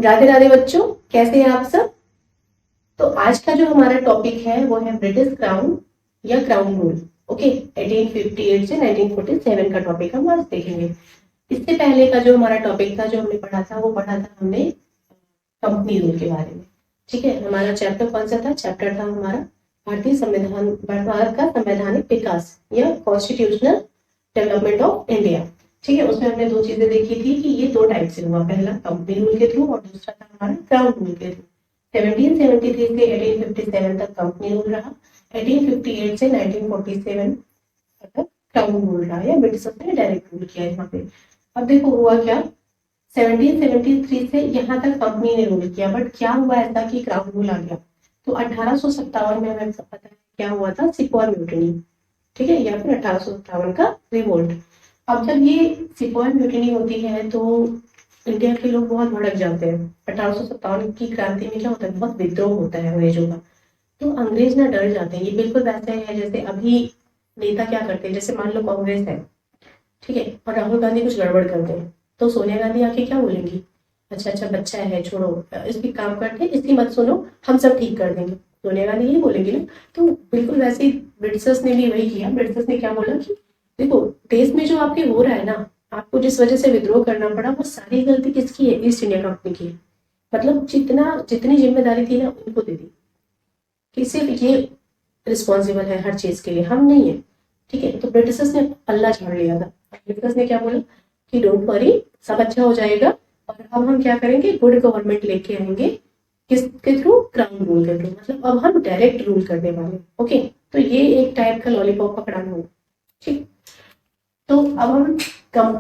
राधे राधे बच्चों, कैसे हैं आप सब। तो आज का जो हमारा टॉपिक है वो है ब्रिटिश क्राउन या क्राउन रूल। ओके, 1858 से 1947 का टॉपिक हम आज देखेंगे। इससे पहले का जो हमारा टॉपिक था, जो हमने पढ़ा था, वो पढ़ा था हमने कंपनी रूल के बारे में। ठीक है, हमारा चैप्टर कौन सा था? चैप्टर था हमारा भारतीय संविधान, भारत का संवैधानिक विकास या कॉन्स्टिट्यूशनल डेवलपमेंट ऑफ इंडिया। ठीक है, उसमें हमने दो चीजें देखी थी कि ये दो टाइप से हुआ, पहला कंपनी रूल के थ्रू और दूसरा था हमारा क्राउन रूल के थ्रू। 1773 से 1857 तक कंपनी रूल रहा, 1858 से 1947 तक क्राउन रूल रहा या ब्रिटिशर्स ने डायरेक्ट रूल किया यहाँ पे। अब देखो हुआ क्या, 1773 से यहाँ तक कंपनी ने रूल किया, बट क्या हुआ ऐसा कि क्राउन रूल आ गया। तो 1857 में हमें पता है क्या हुआ था, सिपॉय म्यूटिनी। ठीक है, या फिर 1857 का रिवोल्ट। अब जब ये सिपॉय म्यूटिनी होती है तो इंडिया के लोग बहुत भड़क जाते हैं। 1857 की क्रांति में क्या होता है, बहुत विद्रोह होता है अंग्रेजों का। तो अंग्रेज ना डर जाते हैं। ये बिल्कुल वैसे है जैसे अभी नेता क्या करते हैं, जैसे मान लो कांग्रेस है, ठीक है, और राहुल गांधी कुछ गड़बड़ करते हैं तो सोनिया गांधी आके क्या बोलेंगी, अच्छा अच्छा बच्चा है, छोड़ो, इसकी काम करते हैं, इसकी मत सुनो, हम सब ठीक कर देंगे। सोनिया गांधी यही बोलेंगी ना। तो बिल्कुल वैसे ही ब्रिटिशर्स ने भी वही किया। ब्रिटिशर्स ने क्या बोला कि देखो, देश में जो आपके हो रहा है ना, आपको जिस वजह से विद्रोह करना पड़ा, वो सारी गलती किसकी है? ईस्ट इंडिया कंपनी की है। मतलब जितनी जिम्मेदारी थी ना, उनको दे दी कि सिर्फ ये रिस्पॉन्सिबल है हर चीज के लिए, हम नहीं है। ठीक है, तो ब्रिटिशर्स ने पल्ला झाड़ लिया था। ब्रिटिशर्स ने क्या बोला कि डोंट वरी, सब अच्छा हो जाएगा, और अब हम क्या करेंगे, गुड गवर्नमेंट लेके आएंगे। किसके थ्रू? क्राउन रूल के थ्रू। मतलब अब हम डायरेक्ट रूल करने वाले। ओके, तो ये एक टाइप का लॉलीपॉप पकड़ाना होगा। ठीक, तो अब हम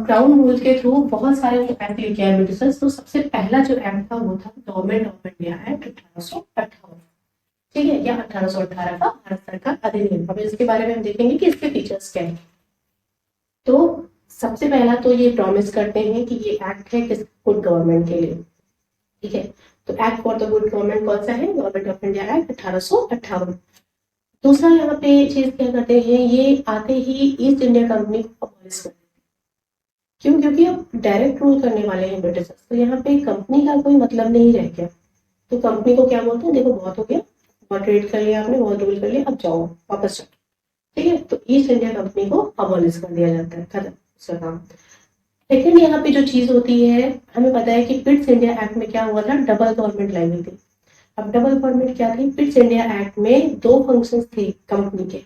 क्राउन रूल के थ्रू बहुत सारे एक्ट लेके आए ब्रिटिशर्स। तो सबसे पहला जो एक्ट था वो था गवर्नमेंट ऑफ इंडिया एक्ट 1858। ठीक है, या 1818 का भारत सरकार अधिनियम। अब इसके बारे में हम देखेंगे कि इसके फीचर्स क्या है। तो सबसे पहला तो ये प्रॉमिस करते हैं कि ये एक्ट है किस गुड गवर्नमेंट के लिए। ठीक है, तो act for the good government कौन सा है? Government of India act 1858। दूसरा यहाँ पे चीज क्या करते हैं, ये आते ही ईस्ट इंडिया कंपनी को अबॉलिश करते हैं। क्यों? क्योंकि अब डायरेक्ट रूल करने वाले हैं ब्रिटिशर्स, तो यहाँ पे कंपनी का कोई मतलब नहीं रह गया। तो कंपनी को क्या बोलते हैं, देखो बहुत हो गया, बहुत ट्रेड कर लिया आपने, बहुत रूल कर लिया, अब जाओ वापस चलो। ठीक है, तो ईस्ट इंडिया कंपनी को अबॉलिश कर दिया जाता है, खत्म उसका काम। लेकिन यहाँ पे जो चीज होती है, हमें पता है कि पिट्स इंडिया एक्ट में क्या हुआ था, डबल गवर्नमेंट लाई गई थी। अब डबल गवर्नमेंट क्या थी? पिट्स इंडिया एक्ट में दो फंक्शंस थे कंपनी के,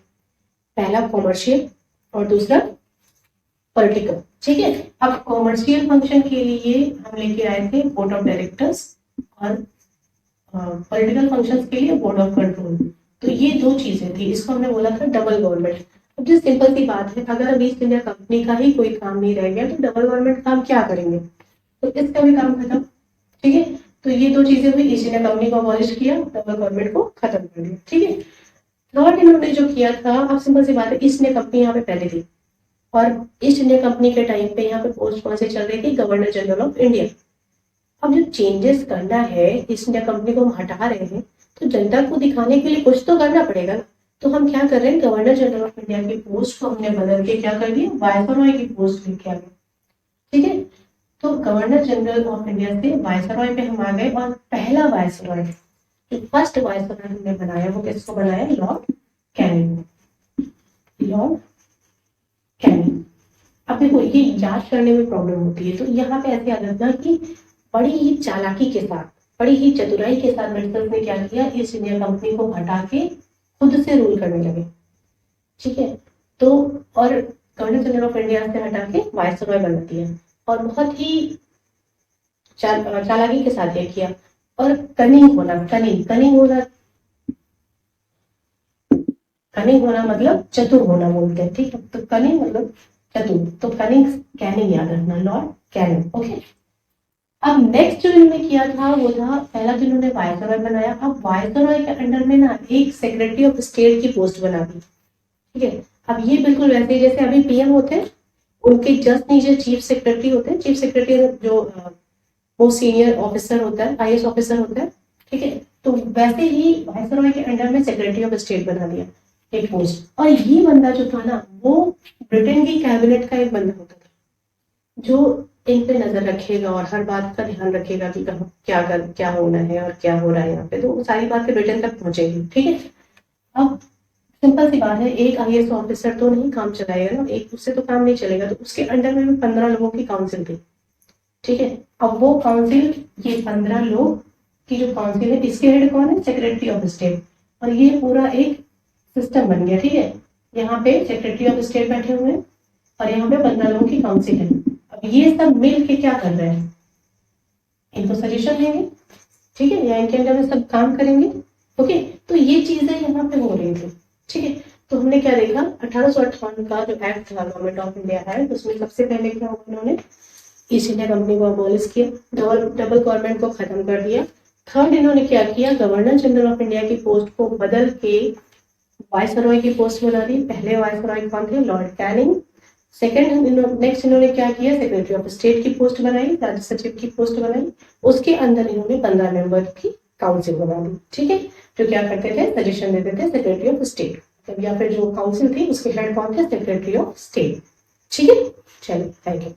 पहला कॉमर्शियल और दूसरा पॉलिटिकल। ठीक है, अब कॉमर्शियल फंक्शन के लिए हम लेके आए थे बोर्ड ऑफ डायरेक्टर्स, और पॉलिटिकल फंक्शंस के लिए बोर्ड ऑफ कंट्रोल। तो ये दो चीजें थी, इसको हमने बोला था डबल गवर्नमेंट। अब जो सिंपल सी बात है, अगर अब ईस्ट इंडिया कंपनी का ही कोई काम नहीं रह गया तो डबल गवर्नमेंट काम क्या करेंगे? तो इसका भी काम खत्म। ठीक है, तो ये दो चीजें हुई, ईस्ट इंडिया कंपनी को अबॉलिश किया, डबल गवर्नमेंट को खत्म कर दिया। ठीक है, थर्ड इन्होंने जो किया था, अब सिंपल सी बात है, ईस्ट इंडिया कंपनी यहाँ पे पहले थी, और ईस्ट इंडिया कंपनी के टाइम पे यहाँ पे पोस्ट कौन से चल रही थी? Governor general of India. अब जो चेंजेस करना है, ईस्ट इंडिया कंपनी को हम हटा रहे हैं, तो जनता को दिखाने के लिए कुछ तो करना पड़ेगा ना। तो हम क्या कर रहे हैं, गवर्नर जनरल ऑफ इंडिया की पोस्ट को हमने बदल के क्या कर दिया, वायसरॉय की पोस्ट लेके आ गए। ठीक है, तो गवर्नर जनरल ऑफ इंडिया से वायसरॉय पे हम आ गए, और पहला वायसरॉय, जो फर्स्ट वायसरॉय हमने बनाया, वो किसको बनाया? Lord Canning. Lord Canning. अब देखो, ये याद करने में प्रॉब्लम होती है, तो यहाँ पे ऐसे याद रखना कि बड़ी ही चालाकी के साथ, बड़ी ही चतुराई के साथ ब्रिटिशर्स ने क्या किया, ईस्ट इंडिया कंपनी को हटा के खुद से रूल करने लगे। ठीक है, तो और गवर्नर जनरल ऑफ इंडिया से हटा के वायसरॉय बना दिया, और बहुत ही चालाकी के साथ ये किया। और कनिंग होना, कनिंग होना मतलब चतुर होना बोलते हैं। ठीक है, तो कनिंग मतलब चतुर, तो कनिंग कैनिंग याद रखना, लॉर्ड कैनिंग। ओके, अब नेक्स्ट जो इन्होंने किया था वो था, पहला तो इन्होंने वायसरॉय बनाया। अब वायसरॉय के अंडर में ना एक सेक्रेटरी ऑफ स्टेट की पोस्ट बना दी। ठीक है, अब ये बिल्कुल वैसे ही जैसे अभी पीएम होते हैं, उनके जस्ट नीचे चीफ सेक्रेटरी होते हैं। चीफ सेक्रेटरी जो वो सीनियर ऑफिसर होता है, आईएएस ऑफिसर होता है। ठीक है, तो वैसे ही वायसरॉय के अंडर में सेक्रेटरी ऑफ स्टेट बना दिया एक पोस्ट। और ये बंदा जो था ना, वो ब्रिटेन की कैबिनेट का एक बंदा होता था, जो इन पे नजर रखेगा और हर बात का ध्यान रखेगा कि कहाँ क्या होना है और क्या हो रहा है यहाँ पे, तो सारी बातें ब्रिटेन तक पहुंचेगी। ठीक है। अब सिंपल सी बात है, एक आईएएस ऑफिसर तो नहीं काम चलाएगा ना, एक उससे तो काम नहीं चलेगा, तो उसके अंडर में भी 15 लोगों की काउंसिल थी। ठीक है। अब वो काउंसिल, ये 15 लोग की जो काउंसिल है, इसके हेड कौन है? Secretary of state. और ये पूरा एक सिस्टम बन गया। ठीक है। यहाँ पे सेक्रेटरी ऑफ स्टेट बैठे हुए हैं और यहाँ पे 15 लोगों की काउंसिल है। अब ये सब मिल के क्या कर रहे हैं? इनको सजेशन देंगे। ठीक है, या इनके अंडर में सब काम करेंगे। ओके, तो ये चीजें यहाँ पे हो रही थी। ठीक है। तो हमने क्या देखा, 1858 का जो एक्ट था गवर्नमेंट ऑफ इंडिया एक्ट, उसमें सबसे पहले क्या उन्होंने ईस्ट इंडिया कंपनी को अबॉलिश किया, डबल गवर्नमेंट को खत्म कर दिया। थर्ड, इन्होंने क्या किया, गवर्नर जनरल ऑफ इंडिया की पोस्ट को बदल के वायसरॉय की पोस्ट बना दी। पहले वायसरॉय कौन थे? Lord Canning. सेकंड, नेक्स्ट इन्होंने क्या किया, सेक्रेटरी ऑफ स्टेट की पोस्ट बनाई, राज्य सचिव की पोस्ट बनाई। उसके अंदर इन्होंने 15 मेंबर की काउंसिल बना दी। ठीक है। जो क्या करते थे, सजेशन देते थे सेक्रेटरी ऑफ स्टेट, या फिर जो काउंसिल थी उसके हेड कौन थे? Secretary of state. ठीक है, चलिए, थैंक यू।